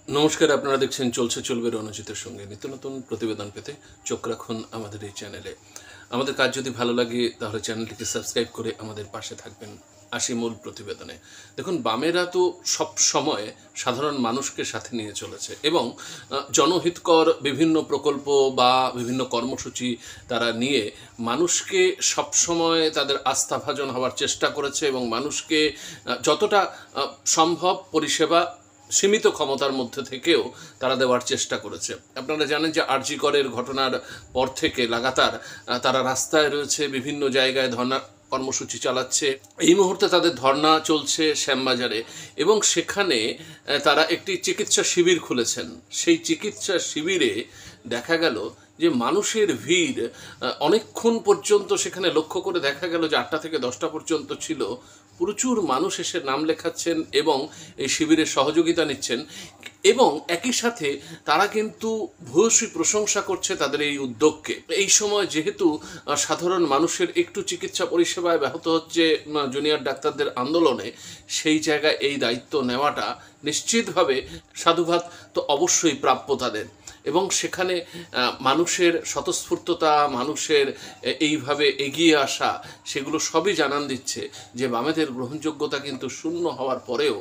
নমস্কার, আপনারা দেখছেন চলছে চলবে রণজিতের সঙ্গে। নিত্য নতুন প্রতিবেদন পেতে চোখ রাখুন আমাদের এই চ্যানেলে। আমাদের কাজ যদি ভালো লাগে তাহলে চ্যানেলটিকে সাবস্ক্রাইব করে আমাদের পাশে থাকবেন। আসি মূল প্রতিবেদনে। দেখুন, বামেরা তো সব সময় সাধারণ মানুষকে সাথে নিয়ে চলেছে এবং জনহিতকর বিভিন্ন প্রকল্প বা বিভিন্ন কর্মসূচি তারা নিয়ে মানুষকে সবসময় তাদের আস্থাভাজন হওয়ার চেষ্টা করেছে এবং মানুষকে যতটা সম্ভব পরিষেবা সীমিত ক্ষমতার মধ্যে থেকেও তারা দেওয়ার চেষ্টা করেছে। আপনারা জানেন যে আরজি করের ঘটনার পর থেকে লাগাতার তারা রাস্তায় রয়েছে, বিভিন্ন জায়গায় ধর্ণা কর্মসূচি চালাচ্ছে। এই মুহূর্তে তাদের ধর্ণা চলছে শ্যামবাজারে এবং সেখানে তারা একটি চিকিৎসা শিবির খুলেছেন। সেই চিকিৎসা শিবিরে দেখা গেল যে মানুষের ভিড় অনেকক্ষণ পর্যন্ত সেখানে লক্ষ্য করে দেখা গেল যে 8টা থেকে 10টা পর্যন্ত ছিল। প্রচুর মানুষ এসে নাম লেখাচ্ছেন এবং এই শিবিরের সহযোগিতা নিচ্ছেন এবং একই সাথে তারা কিন্তু ভূয়সী প্রশংসা করছে তাদের এই উদ্যোগকে। এই সময় যেহেতু সাধারণ মানুষের একটু চিকিৎসা পরিষেবায় ব্যাহত হচ্ছে জুনিয়র ডাক্তারদের আন্দোলনে, সেই জায়গায় এই দায়িত্ব নেওয়াটা নিশ্চিতভাবে সাধুবাদ তো অবশ্যই প্রাপ্য তাদের। এবং সেখানে মানুষের স্বতঃস্ফূর্ততা, মানুষের এইভাবে এগিয়ে আসা, সেগুলো সবই জানান দিচ্ছে যে বামেদের গ্রহণযোগ্যতা কিন্তু শূন্য হওয়ার পরেও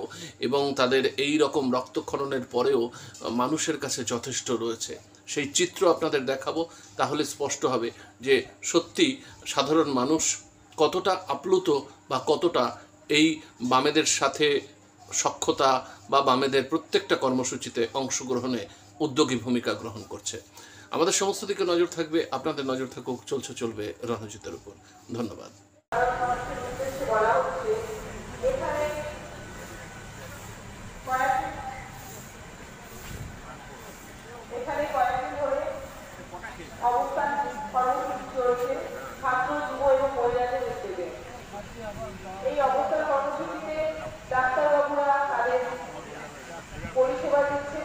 এবং তাদের এই রকম রক্তক্ষরণের পরেও মানুষের কাছে যথেষ্ট রয়েছে। সেই চিত্র আপনাদের দেখাবো, তাহলে স্পষ্ট হবে যে সত্যি সাধারণ মানুষ কতটা আপ্লুত বা কতটা এই বামেদের সাথে সখ্যতা বা বামেদের প্রত্যেকটা কর্মসূচিতে অংশগ্রহণে উদ্যোগী ভূমিকা গ্রহণ করছে। আমাদের সমস্ত দিকে নজর থাকবে, আপনাদের নজর থাকুক চলছে চলবে রণজিতের উপর। ধন্যবাদ। এই অবস্থার কর্মসূচিতে ডাক্তারবাবুরা তাদের পরিষেবা দিচ্ছে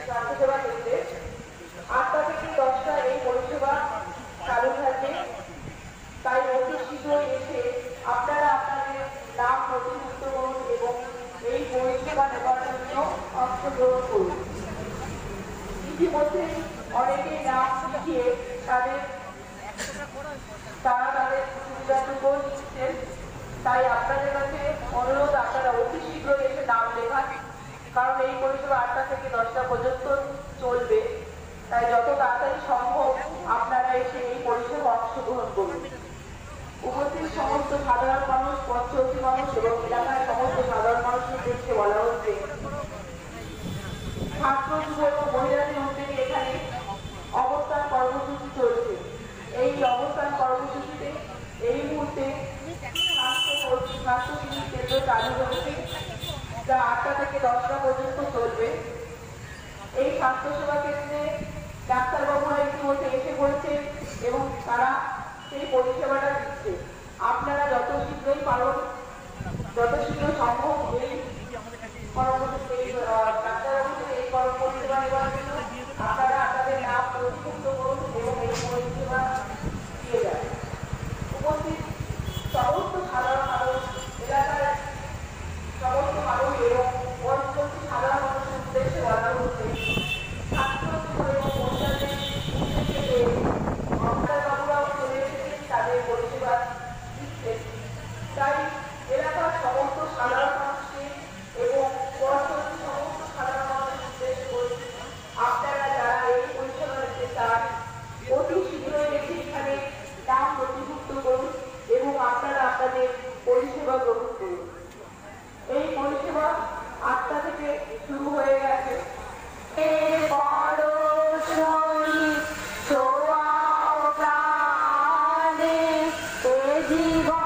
স্বাস্থ্যসেবা কেন্দ্রে। 8টা থেকে 10টা এই পরিষেবা চালু থাকবে। তাই অতি শীঘ্রই এসে আপনারা আপনাদের নাম নথিভুক্ত করুন এবং এই পরিষেবা নেওয়ার জন্য অংশগ্রহণ করুন। ইতিমধ্যে অনেকেই নাম লিখিয়ে তারা তাদের সুবিধাটুকু নিচ্ছেন। তাই আপনাদের কাছে অনুরোধ, আপনারা অতি শীঘ্রই এসে নাম লেখান, কারণ এই পরিষেবা 8টা থেকে 10টা পর্যন্ত চলবে। তাই যত তাড়াতাড়ি সম্ভব আপনারা এসে এই পরিষেবা অংশগ্রহণ করুন। উপস্থিত সমস্ত সাধারণ মানুষ, পঞ্চবর্তী মানুষ এবং এলাকার সমস্ত সাধারণ মানুষের দেখতে বলা হচ্ছে, ছাত্র, যুব এবং মহিলাদের উদ্যোগে এখানে অবস্থান কর্মসূচি চলছে। এই অবস্থান কর্মসূচিতে এই মুহূর্তে স্বাস্থ্য শিবির কেন্দ্র চালু হয়েছে, যা 8টা থেকে 10টা পর্যন্ত চলবে। এই স্বাস্থ্যসেবা কেন্দ্রে ডাক্তারবাবুরা ইতিমধ্যে এসে পড়েছে এবং তারা সেই পরিষেবাটা দিচ্ছে। আপনারা যত শীঘ্রই পারেন, যত শীঘ্র সম্ভব এই ডাক্তারবাবুদের এই পরিষেবা নেওয়ার জন্য আপনারা আপনাদের নাম নথিভুক্ত করুন এবং এই পরিষেবা দিয়ে যান। উপস্থিত সমস্ত সাধারণ মানুষ, এলাকার সমস্ত মানুষ এবং পরবর্তী সাধারণ মানুষের উদ্দেশ্যে বলা হচ্ছে, ছাত্র, যুব এবং মহিলাদের উদ্দেশ্যে ডাক্তারবাবুরাও চলে এসেছেন, তাদের পরিষেবা দিচ্ছেন। তাই এলাকার সমস্ত সাধারণ মানুষকে এবং পরবর্তী সমস্ত সাধারণ মানুষের উদ্দেশ্যে বলছি, আপনারা যারা এই পরিষেবা নিতে চান অতি শীঘ্রই এসে এখানে নাম নথিভুক্ত করুন এবং আপনারা আপনাদের পরিষেবা গ্রহণ করুন। এই পরিষেবা 8টা থেকে শুরু হয়ে গেছে। জীবন